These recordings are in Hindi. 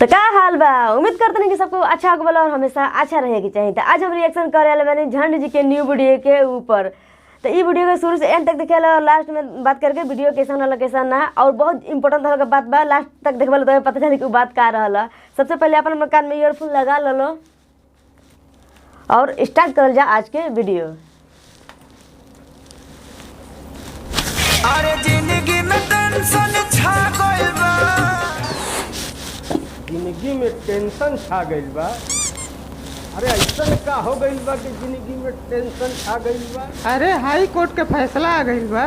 तो क्या हाल बा। उम्मीद करते हैं कि सबको अच्छा होगा और हमेशा अच्छा रहेगी चाहिए। तो आज हम रिएक्शन करे वाले बानी झंड जी के न्यू वीडियो के ऊपर। तो ये वीडियो के शुरू से एंड तक देखे और लास्ट में बात करके वीडियो कैसा वाला कैसा ना और बहुत इंपॉर्टेंट वाला बात बा लास्ट तक देखे वाला तो पता चले कि बात का रहा। सबसे पहले अपन कान में ईयरफोन लगा लो और स्टार्ट कर जा आज के वीडियो। अरे जिंदगी में टेंशन छा गइल बा, जिंदगी में टेंशन छा गइल बा। अरे ऐसा का हो गइल बा कि जिंदगी में टेंशन छा गइल बा। अरे हाई कोर्ट के फैसला आ गइल बा।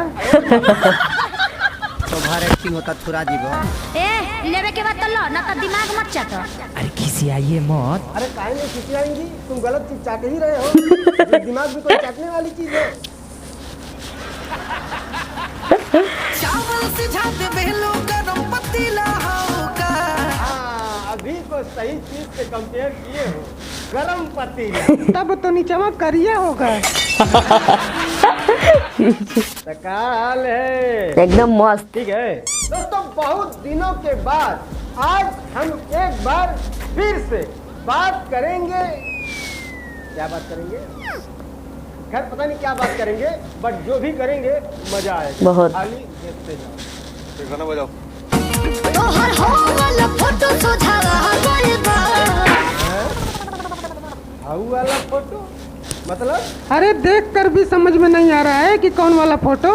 तो भर एक्टिंग होता थोड़ा जीवो। ए लेवे के बाद तो लो ना तो दिमाग मत चाटो। अरे किसी आइए मत। अरे काहे नहीं किसी आएंगी, तुम गलत चीज चाट ही रहे हो। दिमाग भी कोई चाटने वाली चीज है। चावल से झाते बेलो गरम पतीला होगा। हाँ, अभी को सही चीज से कंपेयर किए हो, गरम पतीला। तब तो नीचवा करिया होगा। तो क्या हाल है? एकदम मस्त। ठीक है दोस्तों, बहुत दिनों के बाद आज हम एक बार फिर से बात करेंगे। क्या बात करेंगे? खैर पता नहीं क्या बात करेंगे, बट जो भी करेंगे मजा आएगा। बहुत। खाली देखते जाओ। गाना बजाओ। तोहर हो वाला फोटो सोझावा गइल बा। हाउ वाला फोटो मतलब? अरे देख कर भी समझ में नहीं आ रहा है कि कौन वाला फोटो।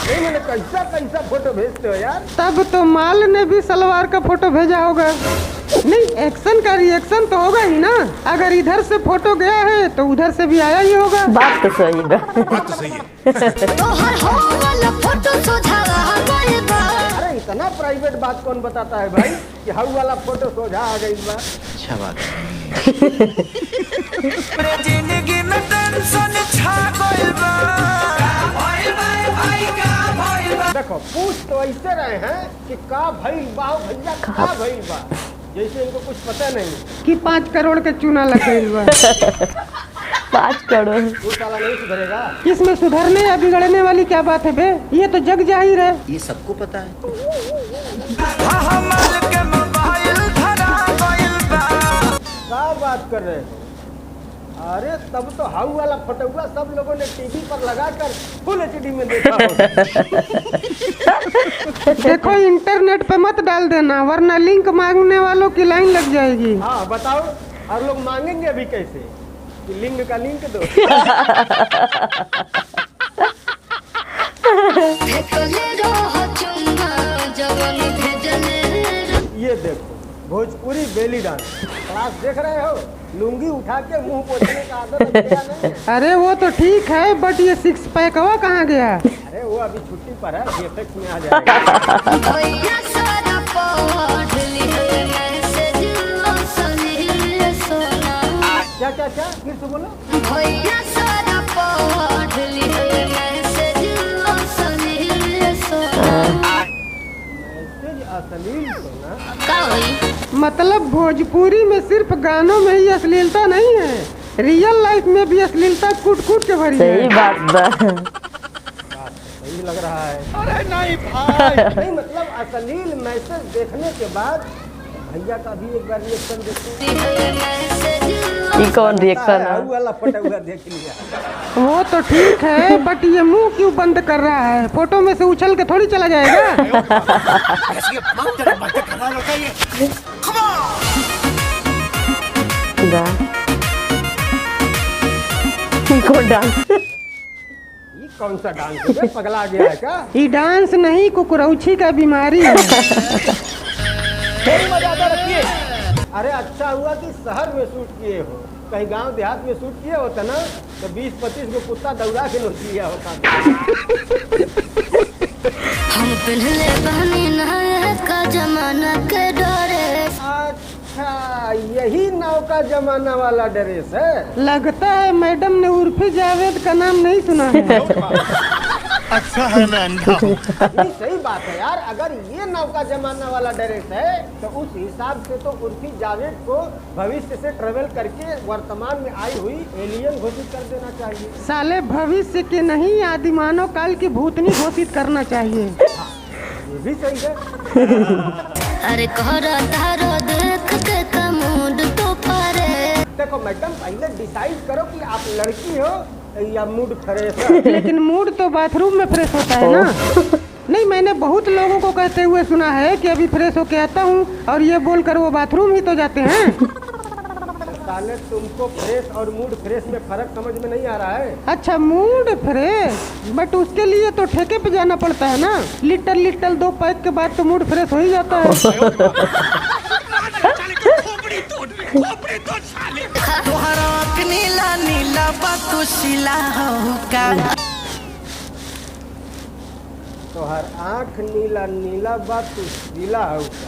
नहीं मैंने कैसा कैसा फोटो भेजते हो यार। तब तो माल ने भी सलवार का फोटो भेजा होगा। नहीं, एक्शन का रिएक्शन तो होगा ही ना। अगर इधर से फोटो गया है तो उधर से भी आया ही होगा। बात तो सही बा। तोहर हो वाला फोटो सोझावा गइल बा। अरे इतना प्राइवेट बात कौन बताता है भाई कि हाउ वाला फोटो सोझा आ गई बा। अच्छा बात। अरे जिंदगी में टेंशन छा गइल बा। देखो पूछ तो ऐसे रहे हैं कि का भइल बा भैया, का भइल बा, जैसे इनको कुछ पता नहीं कि 5 करोड़ के चूना लग गइल बा। 5 करोड़। वो साला नहीं सुधरेगा। इसमें सुधरने या बिगड़ने वाली क्या बात है बे? ये तो जग जाहिर है। ये सबको पता है। हमार के मोबाइल धरा गइल बा। क्या बात कर रहे हो? अरे तब तो हाउ वाला फोटोआ सब लोगों ने टीवी पर लगाकर फुल एचडी में देखा होगा। देखो इंटरनेट पे मत डाल देना वरना लिंक मांगने वालों की लाइन लग जाएगी। हाँ बताओ, और लोग मांगेंगे अभी कैसे कि लिंक का लिंक दो। ये देखो भोजपुरी बेली डांस क्लास देख रहे हो। लुंगी उठा के मुंह पोछने का आदत अब गया नहीं है। अरे वो तो ठीक है बट ये 6 पैकवा कहाँ गया? अरे वो अभी छुट्टी पर है, VFX में आ जाएगा। भैया सारा पढ़ लिहल मैसेज सुनील सोना। क्या क्या क्या फिर से बोलो। भैया सारा पढ़ लिहल मैसेज सुनील सोना। मैसेज अश्लील तो ना। का होई? मतलब भोजपुरी में सिर्फ गानों में ही अश्लीलता नहीं है, रियल लाइफ में भी अश्लीलता कूट कूट के भरी सही है। बात बा। सही लग रहा है। अरे नहीं भाई। नहीं मतलब अश्लील मैसेज देखने के बाद भैया का भी एक बार रिएक्शन देखते हैं। ये कौन रिएक्शन है? हाउ वाला फोटोआ देख लिया। वो तो ठीक है बट ये मुंह क्यों बंद कर रहा है? फोटो में से उछल के थोड़ी चला जाएगा। कौन डांस? ये कौन सा डांस है बे? पगला गया है क्या? ये डांस नहीं कुकरौछी का बीमारी है। थोड़ी मर्यादा रखिए। अरे अच्छा हुआ कि शहर में शूट किए हो, कहीं गांव देहात में शूट किए होता ना तो 20-25 को कुत्ता दौड़ा के नोच लिया होता। हम पहले बहनी नया का जमाना के डरे। अच्छा यही नौका जमाना वाला ड्रेस है। लगता है मैडम ने उर्फी जावेद का नाम नहीं सुना है। अच्छा है मैं अंधा हूँ। नहीं सही बात है यार, अगर ये नौका जमाना वाला ड्रेस है तो उस हिसाब से तो उर्फी जावेद को भविष्य से ट्रेवल करके वर्तमान में आई हुई एलियन घोषित कर देना चाहिए। साले भविष्य के नहीं आदिमानव काल की भूतनी घोषित करना चाहिए। ये भी सही है। अरे कहरा तारो देख के कमूड तो पारे। देखो मैडम, पहले डिसाइड करो कि आप लड़की हो या मूड फ्रेश है। लेकिन मूड तो बाथरूम में फ्रेश होता है ना। नहीं, मैंने बहुत लोगों को कहते हुए सुना है कि अभी फ्रेश होके आता हूँ, और ये बोलकर वो बाथरूम ही तो जाते हैं। साले तुमको फ्रेश और मूड फ्रेश में फर्क समझ में नहीं आ रहा है। अच्छा, मूड फ्रेश, बट उसके लिए तो ठेके पे जाना पड़ता है ना। लिटल 2 पैक के बाद तो मूड फ्रेश हो ही जाता है। तोहरा आँख नीला नीला बतुशिला होगा। तोहर आँख नीला नीला बात तू शीला होगा।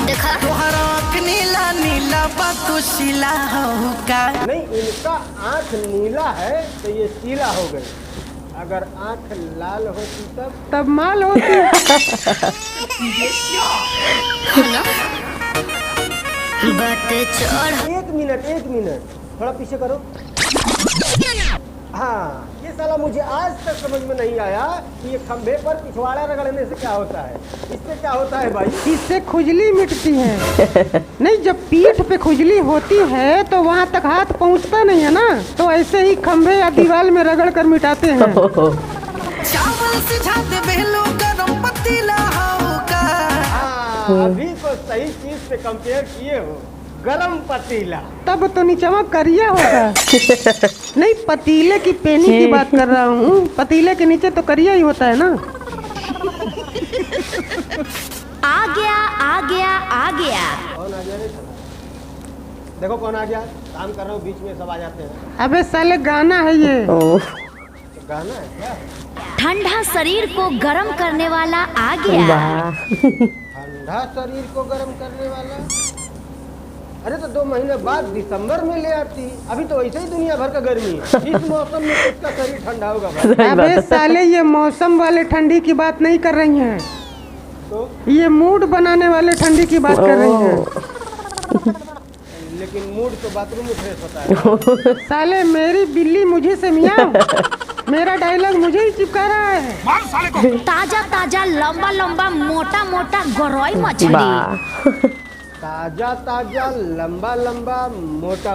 देखा तोहरा आँख नीला नीला बतुशिला होगा। नहीं, इनका आँख नीला है तो ये शीला हो गई। अगर आँख लाल होती तब माल होती। बात चढ़। एक मिनट थोड़ा पीछे करो। हाँ, ये साला मुझे आज तक समझ में नहीं आया कि ये खंभे पर पिछवाड़ा रगड़ने से क्या होता है। इससे क्या होता है भाई? इससे खुजली मिटती है। नहीं, जब पीठ पे खुजली होती है तो वहाँ तक हाथ पहुँचता नहीं है ना, तो ऐसे ही खंभे या दीवार में रगड़ कर मिटाते हैं। चावल से झाते बेलो गरम पतीला होगा। हाँ, अभी तो सही चीज से कंपेयर किए हो। गरम पतीला। तब तो नीचवा करिया होगा। नहीं, पतीले की पेनी की बात कर रहा हूँ। पतीले के नीचे तो करिया ही होता है ना। आ गया कौन आ गया रे? देखो कौन आ गया। काम कर रहा हूँ, बीच में सब आ जाते हैं। अबे साले, गाना है ये। तो गाना है क्या? ठंडा शरीर को गर्म करने वाला आ गया। ठंडा शरीर को गर्म करने वाला। अरे तो 2 महीने बाद दिसंबर में ले आती। अभी तो वैसे ही दुनिया भर का गर्मी है। इस मौसम में किसका शरीर ठंडा होगा भाई? अबे साले, ये मौसम वाले ठंडी की बात नहीं कर रही हैं, तो ये मूड बनाने वाले ठंडी की बात कर रही हैं। लेकिन मूड तो बाथरूम में फ्रेश होता है। साले, मेरी बिल्ली मुझे से मियाँ। मेरा डायलॉग मुझे ही चिपका रहा है। ताजा लंबा मोटा गरई मछली। ताजा लंबा मोटा।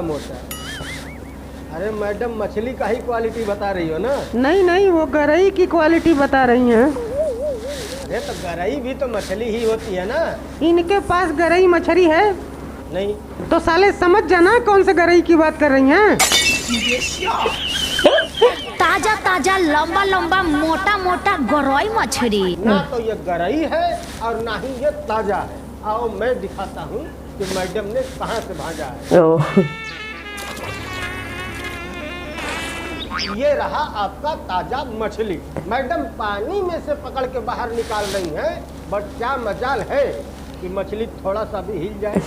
अरे मैडम, मछली का ही क्वालिटी बता रही हो ना? नहीं, वो गरई की क्वालिटी बता रही हैं। अरे तो गरई भी तो मछली ही होती है ना। इनके पास गरई मछली है? नहीं तो साले समझ जाना कौन से गरई की बात कर रही हैं। ताजा लंबा मोटा गरई मछली। ना तो ये गरई है और ना ही ये ताजा है। आओ मैं दिखाता हूँ कि मैडम ने कहाँ से भाजा है। ये रहा आपका ताजा मछली। मैडम पानी में से पकड़ के बाहर निकाल रही हैं, बट क्या मजाल है कि मछली थोड़ा सा भी हिल जाए।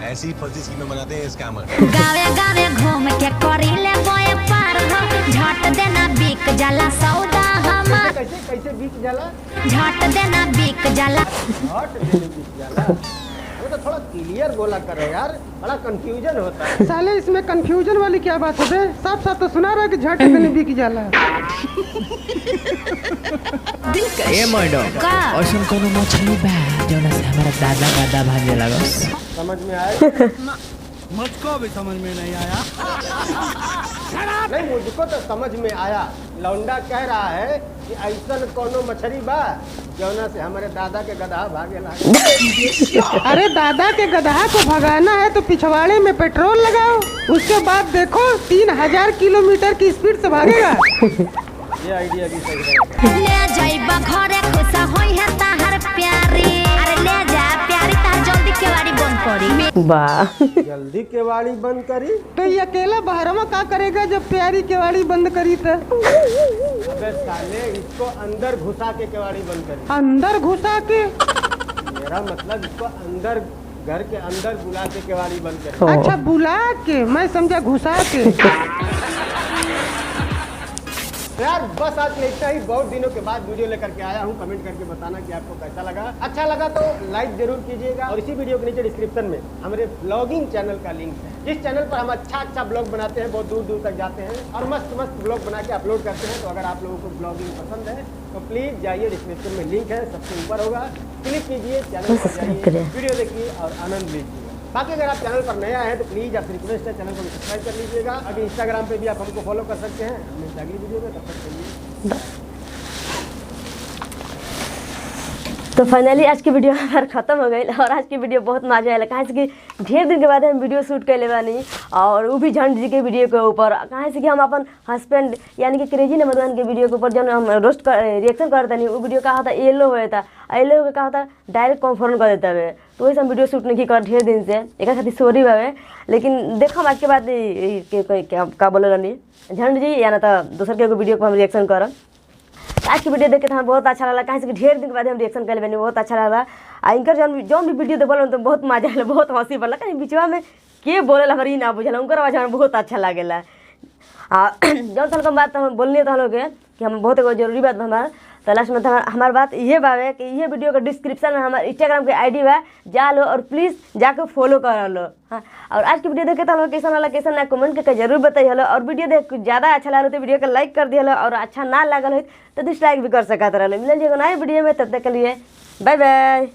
ऐसी फर्जी स्कीमें बनाते हैं स्कैमर। गावे घूम के करीले बोए पार हो। झट देना बिक जाला सौदा हमार। कैसे बीच जाला? झट देना बिक जाला। झट देने बीच जाला। वो तो थोड़ा क्लियर बोला करे यार, बड़ा कंफ्यूजन होता है। साले, इसमें कंफ्यूजन वाली क्या बात है? साफ तो सुना रहा है कि झट देने बिक जाला। ए मैडम, का औसन कोनो मछली बा जौना से हमारा दादा भागे लागस? समझ में आया? मुझको भी समझ में नहीं आया। नहीं, मुझको तो समझ में आया। लौंडा कह रहा है कि ऐसा कोनो मछली बा जौना से हमारे दादा के गधा भागे लागे। अरे दादा के गधा को भगाना है तो पिछवाड़े में पेट्रोल लगाओ, उसके बाद देखो 3000 किलोमीटर की स्पीड से भागेगा। ये आइडिया भी सही है। ले जाइबा घरे खुशा होई है ताहर प्यारी। अरे ले जा प्यारी, तार जल्दी केवाड़ी बंद करी। वाह, जल्दी केवाड़ी बंद करी। तो ये अकेला बहरवा क्या करेगा जब प्यारी केवाड़ी बंद करी? तो अबे साले, इसको अंदर घुसा के केवाड़ी बंद करी। अंदर घुसा के? मेरा मतलब इसको अंदर, घर के अंदर बुला के केवाड़ी बंद करी। अच्छा, बुला के, मैं समझा घुसा के। तो यार बस आज के इतना ही, बहुत दिनों के बाद वीडियो लेकर के आया हूँ। कमेंट करके बताना कि आपको कैसा लगा। अच्छा लगा तो लाइक जरूर कीजिएगा और इसी वीडियो के नीचे डिस्क्रिप्शन में हमारे ब्लॉगिंग चैनल का लिंक है, जिस चैनल पर हम अच्छा ब्लॉग बनाते हैं, बहुत दूर दूर तक जाते हैं और मस्त ब्लॉग बना के अपलोड करते हैं। तो अगर आप लोगों को ब्लॉगिंग पसंद है तो प्लीज जाइए, डिस्क्रिप्शन में लिंक है, सबसे ऊपर होगा, क्लिक कीजिए, चैनल पर जाइए, वीडियो देखिए और आनंद लीजिए। बाकी अगर आप चैनल पर नए आए हैं तो प्लीज़ आपसे रिक्वेस्ट है चैनल को सब्सक्राइब कर लीजिएगा। अभी इंस्टाग्राम पे भी आप हमको फॉलो कर सकते हैं। हम मिलते हैं अगली वीडियो में, तब तक के लिए। तो फाइनली आज की वीडियो हमार खत्म हो गई और आज की वीडियो बहुत मजा आया। कहाँ से कि ढेर दिन के बाद हम वीडियो शूट कर ले बानी और वो भी झंड जी के वीडियो के ऊपर। कहाँ से कि हम अपन हस्बैंड यानी कि क्रेजी नंबर 1 के वीडियो के ऊपर जब हम रोस्ट कर रिएक्शन करते नहीं, वो वीडियो का होता येलो हुआ था, येलो का होता डायरेक्ट कन्फर्म कर देता है। तो वही हम वीडियो शूट नहीं कर ढेर दिन से, एक खातिर सॉरी बावे। लेकिन देखो आज के बाद क्या बोले रहनी झंड जी या ना तो दूसर के वीडियो पर हम रिएक्शन करब। आज की वीडियो देख के तो हमें बहुत अच्छा लगा। कहीं से ढेर दिन के बाद हम रिएक्शन कर लेबे, बहुत अच्छा लगा। आ इनकर जौन भी वीडियो देखल तो बहुत मजा आया, बहुत हंसी पड़ला। कहीं बीचवा में के बोले हमारे ई ना बुझल, उनकर आवाज हमें बहुत अच्छा लागेला। जौन साल बात हम बोलनी तो हम लोग कि हम बहुत एगो जरूरी बात हमारा तो लास्ट में हमार बात ये बावे कि ये वीडियो के डिस्क्रिप्शन में हमारे इंस्टाग्राम के आईडी बा, जा लो और प्लीज़ जाके फॉलो कर लो। हाँ, और आज की वीडियो देखे तो हम लोग कैसा वाला कैसा ना कमेंट करके जरूर बताइए हलो। और वीडियो देख ज़्यादा अच्छा लगा तो वीडियो को लाइक कर दिया और अच्छा ना लगल हो तो डिसलाइक भी कर सकते रहो। मिल जाएगा नए वीडियो में, तब तक के लिए बाय बाय।